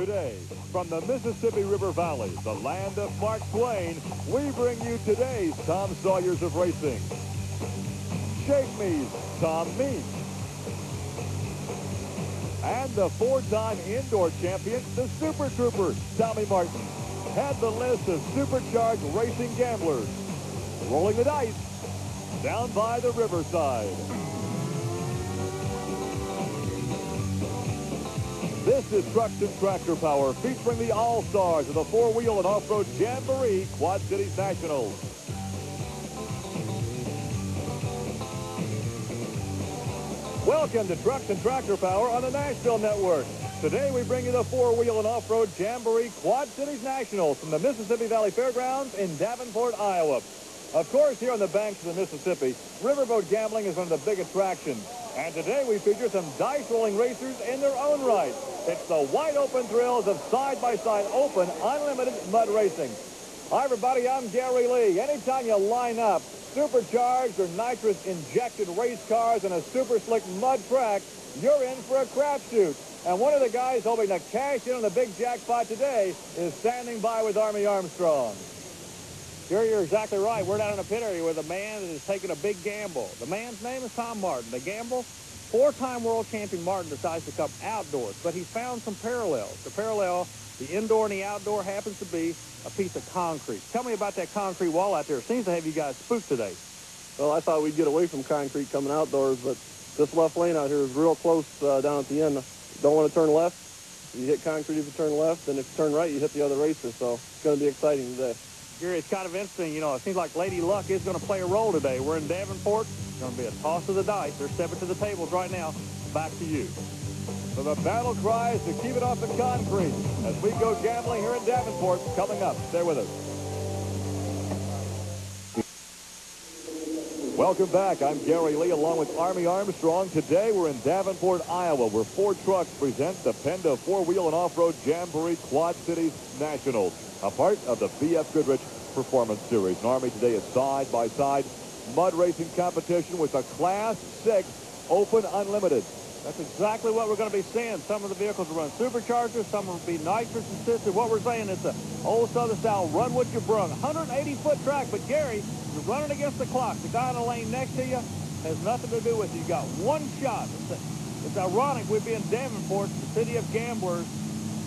Today, from the Mississippi River Valley, the land of Mark Twain, we bring you today's Tom Sawyers of racing. Shake Me's Tom Meeks. And the four-time indoor champion, the Super Trooper, Tommy Martin, had the list of supercharged racing gamblers. Rolling the dice down by the riverside. This is Trucks and Tractor Power, featuring the all-stars of the four-wheel and off-road Jamboree Quad Cities Nationals. Welcome to Trucks and Tractor Power on the Nashville Network. Today we bring you the four-wheel and off-road Jamboree Quad Cities Nationals from the Mississippi Valley Fairgrounds in Davenport, Iowa. Of course, here on the banks of the Mississippi, riverboat gambling is one of the big attractions. And today we feature some dice-rolling racers in their own right. It's the wide-open thrills of side-by-side open, unlimited mud racing. Hi, everybody. I'm Gary Lee. Anytime you line up supercharged or nitrous-injected race cars on a super slick mud track, you're in for a crapshoot. And one of the guys hoping to cash in on the big jackpot today is standing by with Army Armstrong. Gary, you're exactly right. We're down in a pit area with a man that is taking a big gamble. The man's name is Tom Martin. The gamble, four-time world champion Martin decides to come outdoors, but he found some parallels. The parallel, the indoor and the outdoor, happens to be a piece of concrete. Tell me about that concrete wall out there. It seems to have you guys spooked today. Well, I thought we'd get away from concrete coming outdoors, but this left lane out here is real close down at the end. Don't want to turn left. You hit concrete if you turn left, and if you turn right, you hit the other racer, so it's going to be exciting today. Gary, it's kind of interesting. You know, it seems like Lady Luck is going to play a role today. We're in Davenport. It's going to be a toss of the dice. They're stepping to the tables right now. Back to you. So the battle cry is to keep it off the concrete as we go gambling here in Davenport. Coming up. Stay with us. Welcome back. I'm Gary Lee along with Army Armstrong. Today we're in Davenport, Iowa, where Ford Trucks present the Penda four-wheel and off-road Jamboree Quad Cities Nationals, a part of the B.F. Goodrich Performance Series. And Army today is side-by-side mud racing competition with a Class VI Open Unlimited. That's exactly what we're going to be seeing. Some of the vehicles will run superchargers. Some will be nitrous-assisted. What we're saying is the old Southern style, run what you brung. 180-foot track, but Gary, you're running against the clock. The guy in the lane next to you has nothing to do with you. You got one shot. It's ironic we'd be in Davenport, the city of gamblers,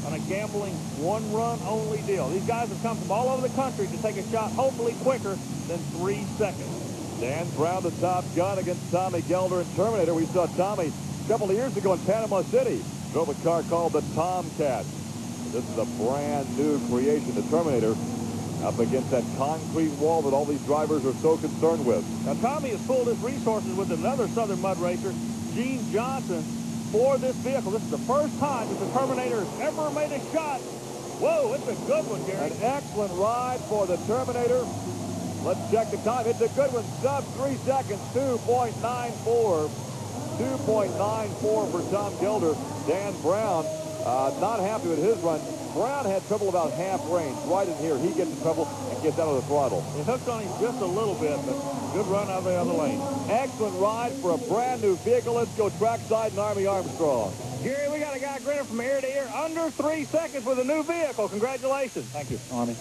on a gambling one-run only deal. These guys have come from all over the country to take a shot, hopefully quicker than 3 seconds. Dan Brown, the top gun, against Tommy Gelder and Terminator. We saw Tommy a couple of years ago in Panama City. Drove a car called the Tomcat. This is a brand new creation, the Terminator, up against that concrete wall that all these drivers are so concerned with. Now, Tommy has pulled his resources with another Southern mud racer, Gene Johnson, for this vehicle. This is the first time that the Terminator has ever made a shot. Whoa, it's a good one, Gary. An excellent ride for the Terminator. Let's check the time. It's a good one. Sub 3 seconds, 2.94. 2.94 for Tom Gelder. Dan Brown, not happy with his run. Brown had trouble about half range. Right in here, he gets in trouble and gets out of the throttle. It hooked on him just a little bit, but good run out of the other lane. Excellent ride for a brand new vehicle. Let's go trackside and Army Armstrong. Gary, we got a guy grinning from ear to ear under 3 seconds with a new vehicle. Congratulations. Thank you, Army.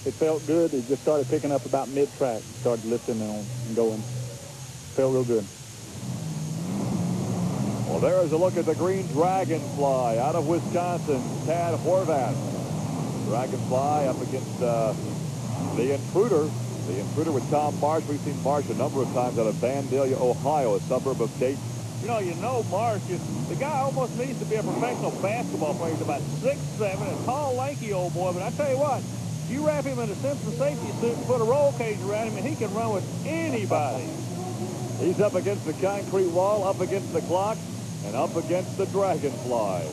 It felt good. It just started picking up about mid-track. Started lifting and going. Felt real good. Well, there's a look at the green Dragonfly out of Wisconsin, Tad Horvath. Dragonfly up against the Intruder. The Intruder with Tom Marsh. We've seen Marsh a number of times out of Vandalia, Ohio, a suburb of Dayton. You know Marsh, the guy almost needs to be a professional basketball player. He's about 6'7", a tall, lanky old boy. But I tell you what, you wrap him in a Simpson safety suit and put a roll cage around him, and he can run with anybody. He's up against the concrete wall, up against the clock, and up against the Dragonfly.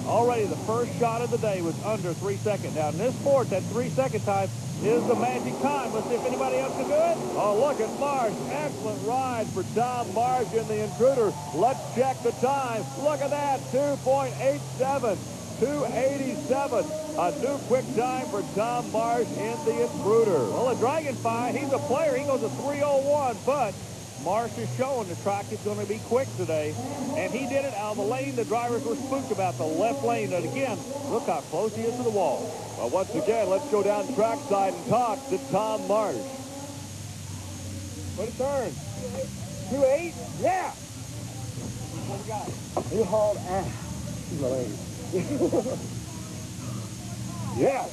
Already the first shot of the day was under 3 seconds. Now, in this sport, that 3 second time is the magic time. Let's see if anybody else can do it. Oh, look at Marsh. Excellent ride for Tom Marsh in the Intruder. Let's check the time. Look at that, 2.87. 287. A new quick time for Tom Marsh in the Intruder. Well, the Dragonfly, he's a player. He goes a 3:01, but Marsh is showing the track is going to be quick today, and he did it out of the lane. The drivers were spooked about the left lane, and again, look how close he is to the wall. Well, once again, let's go down trackside and talk to Tom Marsh. What a turn. 2.8? Yeah. What you got? You hauled ass. Yeah.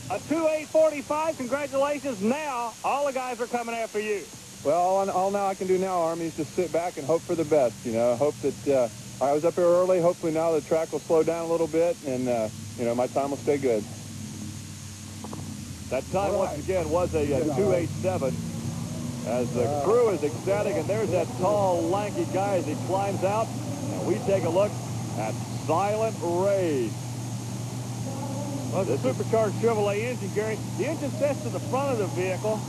A 2.845. Congratulations. Now, all the guys are coming after you. Well, all now I can do now, Army, is just sit back and hope for the best. You know, hope that I was up here early. Hopefully now the track will slow down a little bit, and, you know, my time will stay good. That time, once again, was a 2.87. As the crew is ecstatic, and there's that tall, lanky guy as he climbs out. And we take a look at Silent Rage. Well, the supercharged Chevrolet engine, Gary. The engine sets to the front of the vehicle.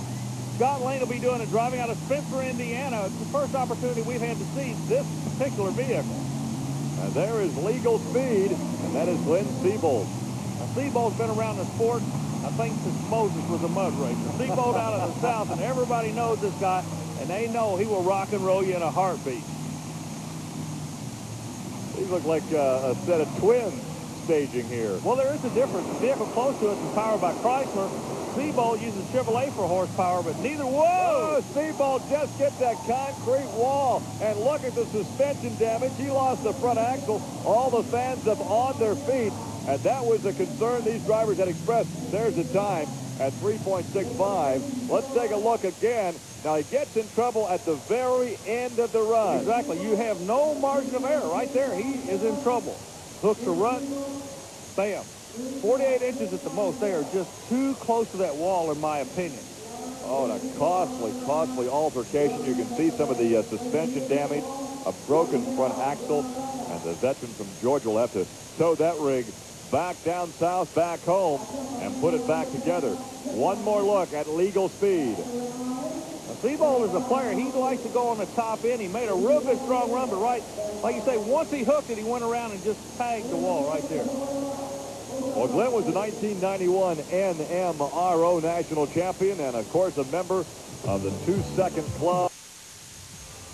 Scott Lane will be doing it driving out of Spencer, Indiana. It's the first opportunity we've had to see this particular vehicle. And there is Legal Speed, and that is Glenn Seabold. Now, Seabold's been around the sport, I think, since Moses was a mud racer. Seabold out of the South, and everybody knows this guy, and they know he will rock and roll you in a heartbeat. These look like a set of twins staging here. Well, there is a difference. The vehicle close to us is powered by Chrysler. Seabold uses Chevrolet for horsepower, but neither. Whoa! Seabold just gets that concrete wall. And look at the suspension damage. He lost the front axle. All the fans up on their feet. And that was a concern these drivers had expressed. There's the time at 3.65. Let's take a look again. Now, he gets in trouble at the very end of the run. Exactly. You have no margin of error right there. He is in trouble. Hooks a rut. Bam. 48 inches at the most. They are just too close to that wall, in my opinion. Oh, and a costly altercation. You can see some of the suspension damage, a broken front axle, and the veteran from Georgia will have to tow that rig back down south, back home, and put it back together. One more look at Legal Speed. Now, Seabold is a player. He likes to go on the top end. He made a real good strong run, but right, like you say, once he hooked it, he went around and just tagged the wall right there. Well, Glenn was the 1991 NMRO national champion and, of course, a member of the 2-second club.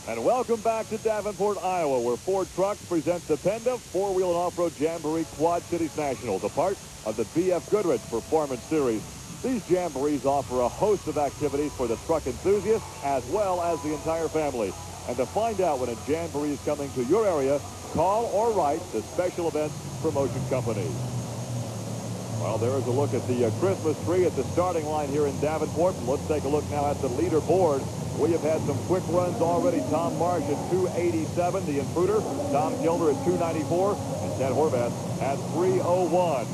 And welcome back to Davenport, Iowa, where Ford Trucks presents the Penda Four-Wheel and Off-Road Jamboree Quad Cities Nationals, a part of the B.F. Goodrich Performance Series. These jamborees offer a host of activities for the truck enthusiast as well as the entire family. And to find out when a jamboree is coming to your area, call or write the Special Events Promotion Company. Well, there is a look at the Christmas tree at the starting line here in Davenport. And let's take a look now at the leaderboard. We have had some quick runs already. Tom Marsh at 287, the intruder. Tom Gilder at 294, and Ted Horvath at 301.